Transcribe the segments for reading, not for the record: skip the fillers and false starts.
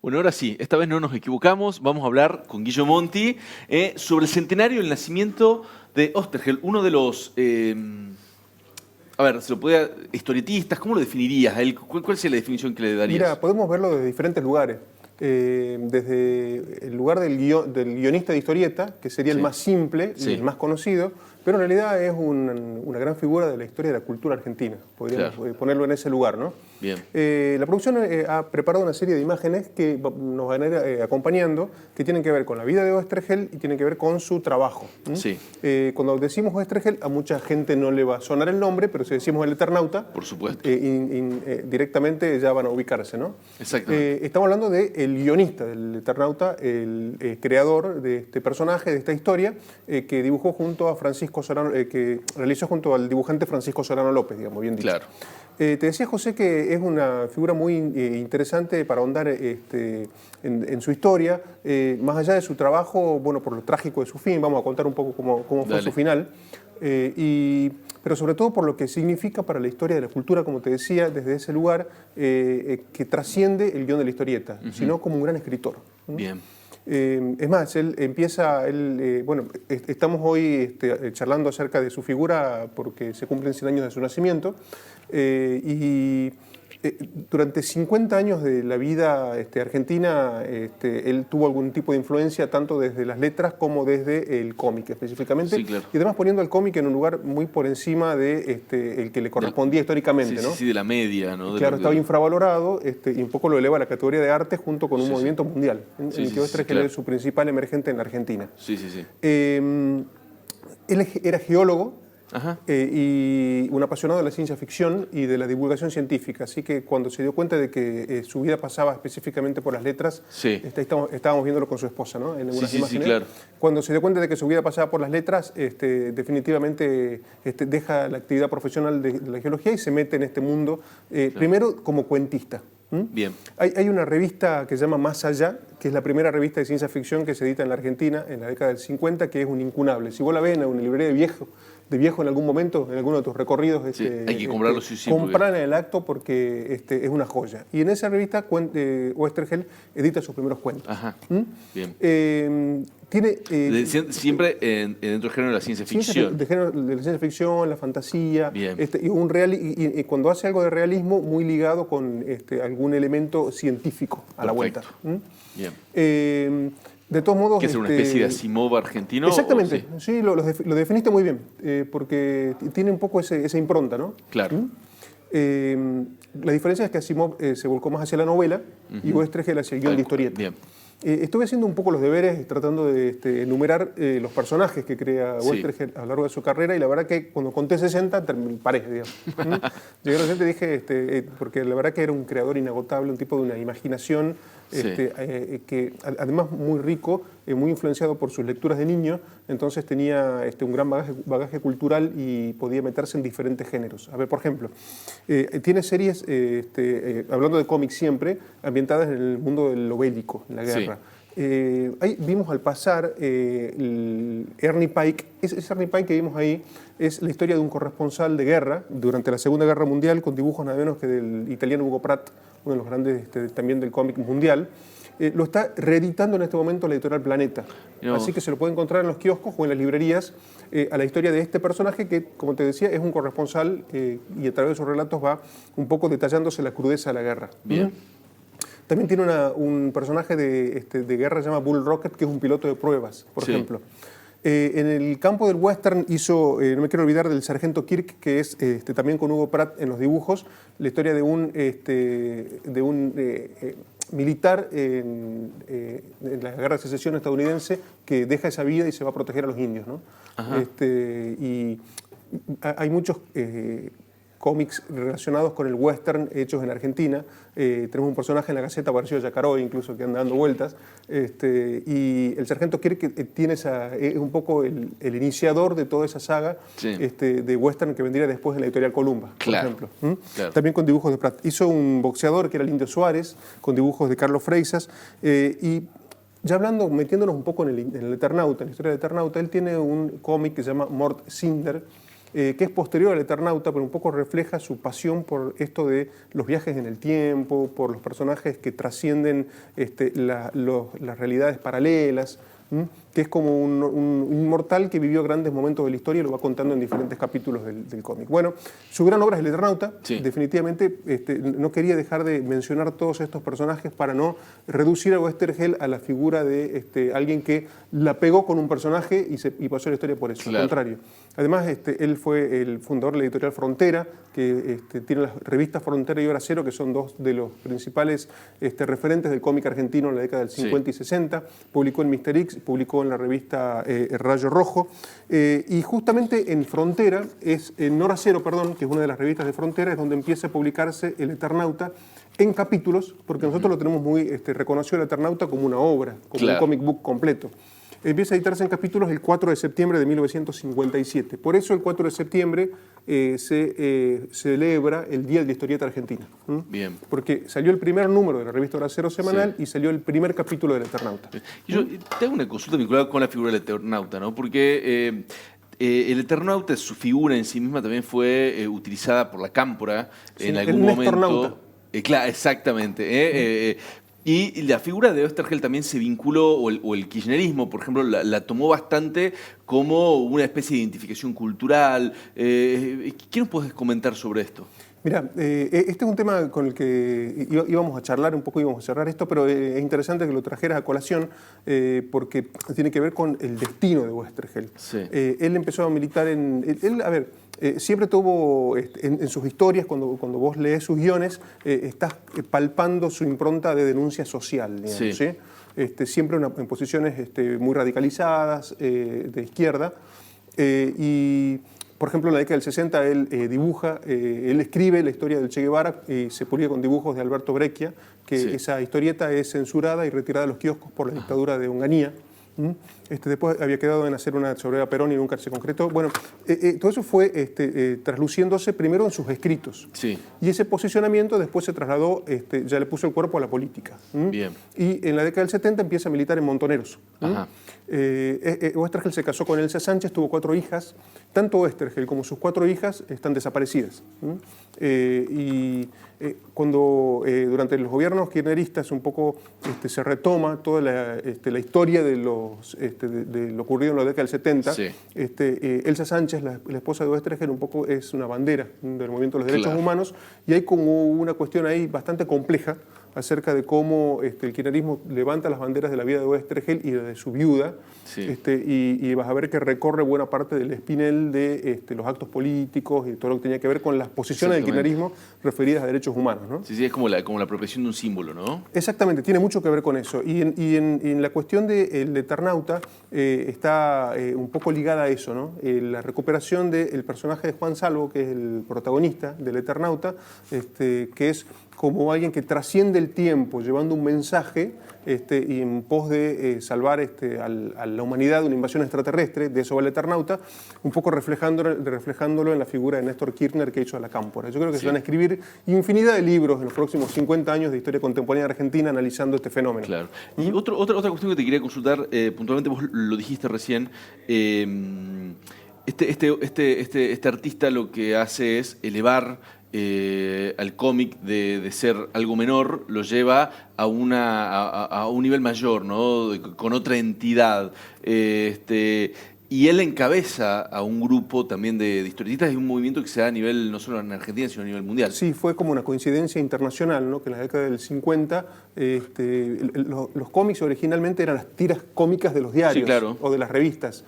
Bueno, ahora sí, esta vez no nos equivocamos. Vamos a hablar con Guillo Monti sobre el centenario del nacimiento de Oesterheld, uno de los, a ver, se lo puede, historietistas, ¿cómo lo definirías a él? ¿Cuál sería la definición que le darías? Mira, podemos verlo desde diferentes lugares. Desde el lugar del guionista de historieta, que sería el más simple y el más conocido, pero en realidad es una gran figura de la historia de la cultura argentina. Podríamos ponerlo en ese lugar, ¿no? Bien. La producción ha preparado una serie de imágenes que nos van a ir acompañando, que tienen que ver con la vida de Oesterheld y tienen que ver con su trabajo. Sí. Cuando decimos Oesterheld, a mucha gente no le va a sonar el nombre, pero si decimos el Eternauta, por supuesto, directamente ya van a ubicarse, ¿no? Exactamente. Estamos hablando del guionista del Eternauta, el creador de este personaje, de esta historia, que dibujó junto a Francisco Solano, que realizó junto al dibujante Francisco Solano López, digamos, bien dicho. Claro. Te decía, José, que es una figura muy interesante para ahondar en su historia, más allá de su trabajo, bueno, por lo trágico de su fin, vamos a contar un poco cómo fue su final, pero sobre todo por lo que significa para la historia de la cultura, como te decía, desde ese lugar que trasciende el guión de la historieta, sino como un gran escritor. Bien. Es más, bueno, estamos hoy charlando acerca de su figura porque se cumplen 100 años de su nacimiento durante 50 años de la vida argentina, él tuvo algún tipo de influencia tanto desde las letras como desde el cómic específicamente, sí, claro. y además poniendo al cómic en un lugar muy por encima de el que le correspondía históricamente, ¿no? Sí, de la media, ¿no? Claro, estaba infravalorado y un poco lo eleva a la categoría de arte junto con un movimiento mundial, en el que Oesterheld es su principal emergente en la Argentina. Él era geólogo. Y un apasionado de la ciencia ficción y de la divulgación científica, así que cuando se dio cuenta de que su vida pasaba específicamente por las letras, estábamos viéndolo con su esposa, ¿no? En algunas imágenes. Claro. Cuando se dio cuenta de que su vida pasaba por las letras, definitivamente deja la actividad profesional de la geología y se mete en este mundo, primero como cuentista. Bien. Hay una revista que se llama Más Allá, que es la primera revista de ciencia ficción que se edita en la Argentina en la década del 50, que es un incunable. Si vos la ves en una librería de viejo en algún momento, en alguno de tus recorridos, hay que comprarlo comprarla en el acto porque es una joya. Y en esa revista Oesterheld edita sus primeros cuentos. Bien. Siempre dentro del género de la ciencia ficción. De la ciencia ficción, la fantasía. Bien. Y cuando hace algo de realismo, muy ligado con algún elemento científico a la vuelta. Bien. De todos modos... ¿Que es una especie de Asimov argentino? Exactamente. Sí, lo definiste muy bien, porque tiene un poco esa impronta, ¿no? Claro. La diferencia es que Asimov se volcó más hacia la novela y Oesterheld hacia el guión de historieta. Bien. Estuve haciendo un poco los deberes, tratando de enumerar los personajes que crea Oesterheld a lo largo de su carrera, y la verdad que cuando conté 60, paré, digamos. Llegué a los 60 y dije, porque la verdad que era un creador inagotable, un tipo de una imaginación que además muy rico, muy influenciado por sus lecturas de niño, entonces tenía un gran bagaje cultural y podía meterse en diferentes géneros. A ver, por ejemplo, tiene series, hablando de cómics siempre, ambientadas en el mundo de lo bélico, en la guerra. Ahí vimos al pasar Ernie Pike. Ese Ernie Pike que vimos ahí es la historia de un corresponsal de guerra durante la Segunda Guerra Mundial, con dibujos nada menos que del italiano Hugo Pratt, uno de los grandes también del cómic mundial. Lo está reeditando en este momento la editorial Planeta. Así que se lo puede encontrar en los kioscos o en las librerías, a la historia de este personaje que, como te decía, es un corresponsal y a través de sus relatos va un poco detallándose la crudeza de la guerra. Bien. También tiene un personaje de guerra que se llama Bull Rocket, que es un piloto de pruebas, por ejemplo. En el campo del western hizo, no me quiero olvidar del Sargento Kirk, que es también con Hugo Pratt en los dibujos, la historia de un militar en la Guerra de Secesión estadounidense que deja esa vida y se va a proteger a los indios, ¿no? Y hay muchos cómics relacionados con el western hechos en Argentina. Tenemos un personaje en la Gaceta parecido a Yacaró, incluso, que anda dando vueltas. Y el Sargento Kirk es un poco el iniciador de toda esa saga de western que vendría después en la editorial Columba, por ejemplo. También con dibujos de Pratt. Hizo un boxeador que era el Indio Suárez, con dibujos de Carlos Freisas. Y ya metiéndonos un poco en el Eternauta, en la historia del Eternauta, él tiene un cómic que se llama Mort Cinder, que es posterior al Eternauta, pero un poco refleja su pasión por esto de los viajes en el tiempo, por los personajes que trascienden las realidades paralelas, que es como un inmortal que vivió grandes momentos de la historia y lo va contando en diferentes capítulos del cómic. Bueno, su gran obra es El Eternauta. Sí. Definitivamente no quería dejar de mencionar todos estos personajes para no reducir a Oesterheld a la figura de alguien que la pegó con un personaje y pasó la historia por eso. Claro. Al contrario. Además, él fue el fundador de la editorial Frontera, que tiene las revistas Frontera y Hora Cero, que son dos de los principales referentes del cómic argentino en la década del 50 y 60. Publicó en Mister X, publicó en la revista Rayo Rojo. Y justamente en Frontera, en Hora Cero, perdón, que es una de las revistas de Frontera, es donde empieza a publicarse El Eternauta en capítulos, porque nosotros lo tenemos muy reconocido El Eternauta como una obra, como un comic book completo. Empieza a editarse en capítulos el 4 de septiembre de 1957. Por eso el 4 de septiembre se celebra el Día de la Historieta Argentina. Bien. Porque salió el primer número de la revista Hora Cero semanal y salió el primer capítulo del Eternauta. Y yo tengo una consulta vinculada con la figura del Eternauta, ¿no? Porque el Eternauta, su figura en sí misma también fue utilizada por la Cámpora en algún momento. Claro, exactamente. Y la figura de Oesterheld también se vinculó, o el kirchnerismo, por ejemplo, la tomó bastante como una especie de identificación cultural. ¿Qué nos puedes comentar sobre esto? Mira, este es un tema con el que íbamos a charlar un poco, íbamos a cerrar esto, pero es interesante que lo trajeras a colación porque tiene que ver con el destino de Oesterheld. Sí. Él empezó a militar siempre tuvo, en sus historias, cuando vos lees sus guiones, estás palpando su impronta de denuncia social, digamos, ¿sí? Siempre en posiciones muy radicalizadas, de izquierda, por ejemplo, en la década del 60 él él escribe la historia del Che Guevara y se publica con dibujos de Alberto Breccia, que esa historieta es censurada y retirada de los kioscos por la dictadura de Onganía. Después había quedado en hacer una sobre Perón y nunca se concretó. Bueno, todo eso fue trasluciéndose primero en sus escritos. Sí. Y ese posicionamiento después se trasladó, ya le puso el cuerpo a la política. Bien. Y en la década del 70 empieza a militar en Montoneros. Oesterheld se casó con Elsa Sánchez, tuvo 4 hijas. Tanto Oesterheld como sus 4 hijas están desaparecidas. Cuando durante los gobiernos kirchneristas un poco se retoma toda la historia de lo ocurrido en la década del 70, Elsa Sánchez, la esposa de Oesterheld, un poco es una bandera del movimiento de los derechos humanos, y hay como una cuestión ahí bastante compleja acerca de cómo el kirchnerismo levanta las banderas de la vida de Oesterheld y de su viuda, y vas a ver que recorre buena parte del espinel de los actos políticos y todo lo que tenía que ver con las posiciones del kirchnerismo referidas a derechos humanos, ¿no? Sí, es como la apropiación de un símbolo, ¿no? Exactamente, tiene mucho que ver con eso. Y en la cuestión del Eternauta está un poco ligada a eso, ¿no? La recuperación del personaje de Juan Salvo, que es el protagonista del Eternauta, que es como alguien que trasciende el tiempo, llevando un mensaje y en pos de salvar a la humanidad de una invasión extraterrestre. De eso va el Eternauta, un poco reflejándolo en la figura de Néstor Kirchner que hizo a la Cámpora. Yo creo que se van a escribir infinidad de libros en los próximos 50 años de historia contemporánea argentina analizando este fenómeno. Claro. Y otra cuestión que te quería consultar, puntualmente vos lo dijiste recién, este artista lo que hace es elevar al cómic de ser algo menor, lo lleva a un nivel mayor, ¿no? Con otra entidad. Y él encabeza a un grupo también de historietistas y un movimiento que se da a nivel, no solo en Argentina, sino a nivel mundial. Sí, fue como una coincidencia internacional, ¿no? Que en la década del 50 los cómics originalmente eran las tiras cómicas de los diarios o de las revistas,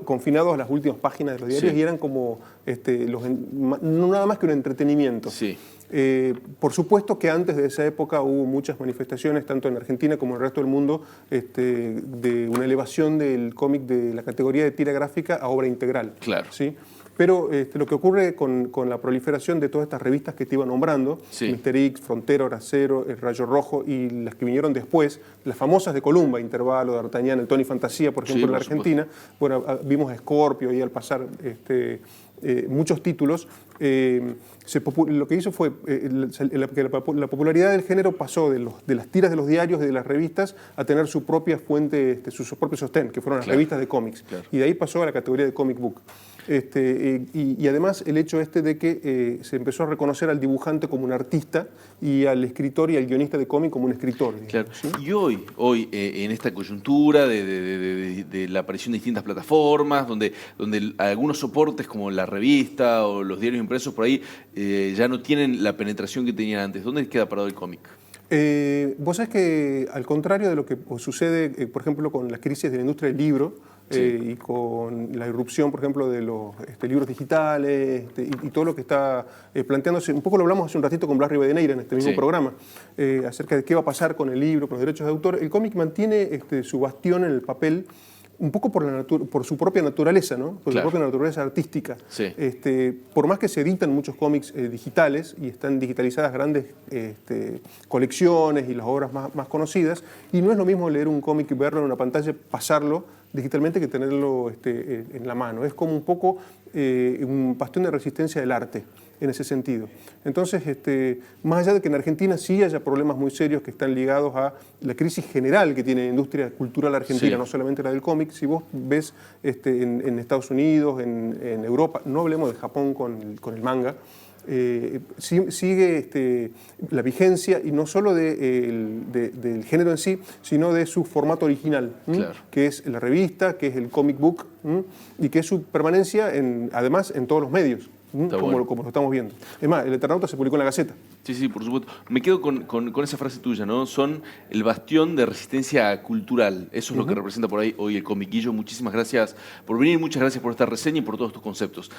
confinados a las últimas páginas de los diarios y eran como no nada más que un entretenimiento. Sí. Por supuesto que antes de esa época hubo muchas manifestaciones, tanto en Argentina como en el resto del mundo, de una elevación del cómic de la categoría de tira gráfica a obra integral. Claro. ¿Sí? Pero lo que ocurre con la proliferación de todas estas revistas que te iba nombrando, Mister X, Frontera, Hora Cero, el Rayo Rojo y las que vinieron después, las famosas de Columba, Intervalo, D'Artagnan, el Tony Fantasía, por ejemplo, en la Argentina, bueno, vimos Scorpio ahí al pasar muchos títulos, lo que hizo fue que la popularidad del género pasó de las tiras de los diarios y de las revistas a tener su propia fuente, su propio sostén, que fueron las revistas de cómics. Claro. Y de ahí pasó a la categoría de comic book. Y además el hecho de que se empezó a reconocer al dibujante como un artista y al escritor y al guionista de cómic como un escritor. Claro. ¿Sí? Y hoy en esta coyuntura de la aparición de distintas plataformas, donde algunos soportes como la revista o los diarios impresos por ahí ya no tienen la penetración que tenían antes, ¿dónde queda parado el cómic? Vos sabés que al contrario de lo que sucede, por ejemplo, con la crisis de la industria del libro, y con la irrupción, por ejemplo, de los libros digitales y todo lo que está planteándose, un poco lo hablamos hace un ratito con Blas Rivadeneira en este mismo programa, acerca de qué va a pasar con el libro, con los derechos de autor. El cómic mantiene su bastión en el papel, un poco por su propia naturaleza, ¿no? Por su propia naturaleza artística. Sí. Por más que se editan muchos cómics digitales y están digitalizadas grandes colecciones y las obras más conocidas, y no es lo mismo leer un cómic y verlo en una pantalla, pasarlo digitalmente, que tenerlo en la mano. Es como un poco un bastión de resistencia del arte en ese sentido. Entonces, más allá de que en Argentina sí haya problemas muy serios que están ligados a la crisis general que tiene la industria cultural argentina, no solamente la del cómic, si vos ves en Estados Unidos, en Europa, no hablemos de Japón con el manga, sigue la vigencia, y no solo del género en sí, sino de su formato original, que es la revista, que es el comic book, y que es su permanencia, además, en todos los medios. Como lo estamos viendo. Es más, El Eternauta se publicó en La Gaceta. Sí, por supuesto. Me quedo con esa frase tuya, ¿no? Son el bastión de resistencia cultural. Eso es lo que representa por ahí hoy el cómic. Guillo, muchísimas gracias por venir, muchas gracias por esta reseña y por todos tus conceptos.